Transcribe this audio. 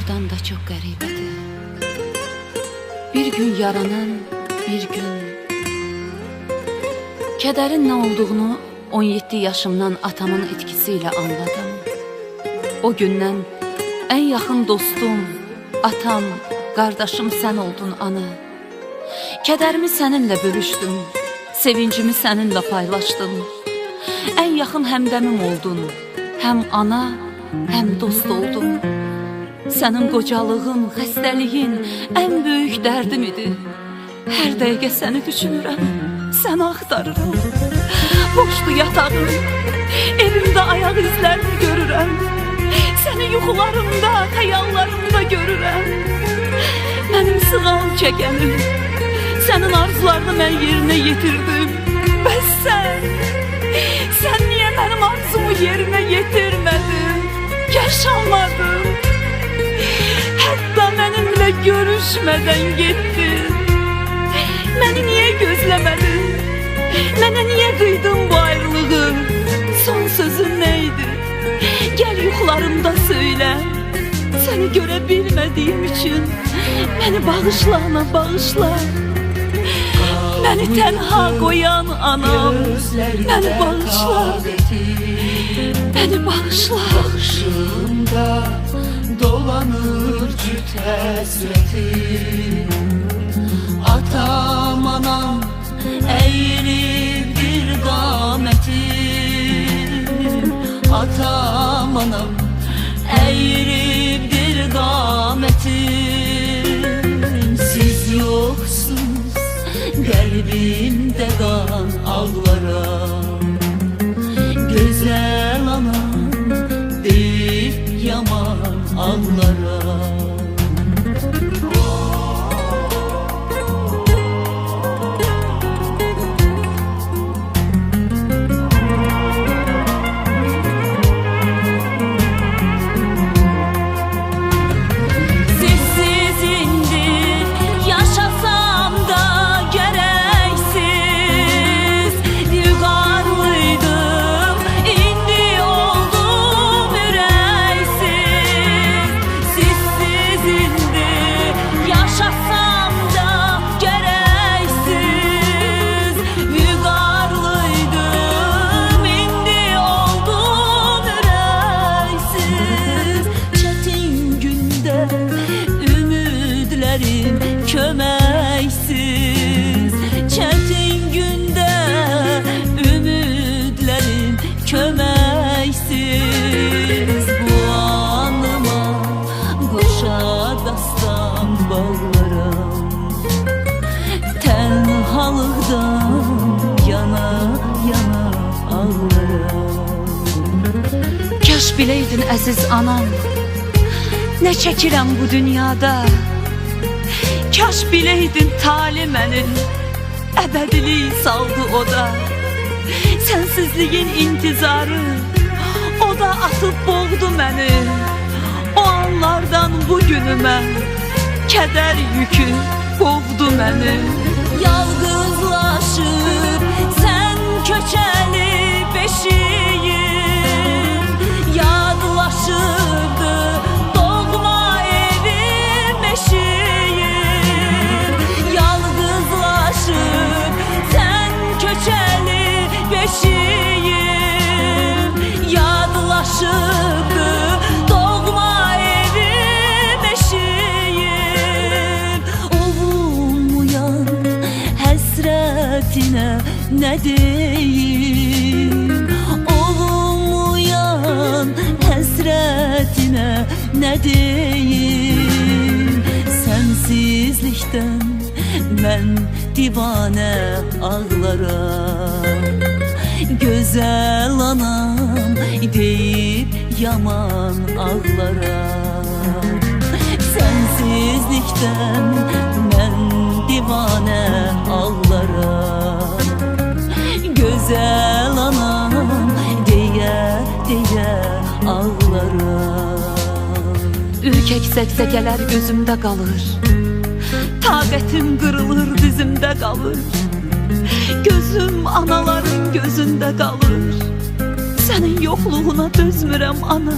doğrudan da çok qəribədir. Bir gün yaranan, bir gün kədərin nə olduğunu 17 yaşımdan atamın etkisiyle anladım. O gündən en yaxın dostum, atam, qardaşım sən oldun ana. Kədərimi səninlə bölüşdüm, sevincimi səninlə paylaşdım. En yaxın həmdəmim oldun, həm ana, həm dost oldun. Sənin qocalığın, xəstəliyin en böyük dərdim idi. Hər dəqiqə səni düşünürəm, səni axtarıram. Boşdu yatağım, evimdə ayaq izlərini görürəm. Səni yuxularımda, xəyallarımda görürəm. Mənim sığal çəkənim, sənin arzularını mən yerinə yetirdim. Bəs sən niyə mənim arzumu yerinə yetirmədin? Yaşamadın, hətta mənimlə görüşmədən getdin. Məni niyə gözləmədin? Mənə niyə qıydın bu ayrılığı? Son sözün neydi? Gel yuxularımda söylə. Səni görə bilmədiyim üçün məni bağışla ana, bağışla. Məni tənha qoyan anam, məni bağışla. Məni bağışla. Başımda dolanır cüt həsrətim. Atam, anam eğridir qamətim. Atam, anam eğridir qamətim. Siz yoxsunuz, qəlbimdə qan ağlaram. Gözəl anam deyib yaman ağlaram. Köməksiz, çətin gündə ümidlərim köməksiz. Bu anıma qoşa dastan bağlaram. Tənhalıqdan yana yana ağlaram. Kaş biləydin əziz anam, nə çəkirəm bu dünyada. Kaş biləydin tali mənim, əbədilik saldı o da. Sənsizliyin intizarı, o da atıb boğdu məni. O anlardan bugünümə kədər yükü qovdu məni. Yalqızlaşır sən köçəli beşiyim. Yadlaşırdı doğma evim eşiyim. Yalqızlaşır sən köçəli beşiyim. Yadlaşırdı doğma evim eşiyim. Ovulmayan həsrətinə nə deyim? Olmayan həsrətinə nə deyim? Sənsizlikdən mən divanə ağlaram. Gözəl anam deyib yaman ağlaram. Sənsizlikdən mən divanə ağlaram. Gözəl anam deyə deyə ağlaram. Ürkək zəqzəqələr gözümdə qalır, taqətim qırılır, dizimdə qalır. Gözüm anaların gözündə qalır. Sənin yoxluğuna dözmürəm ana.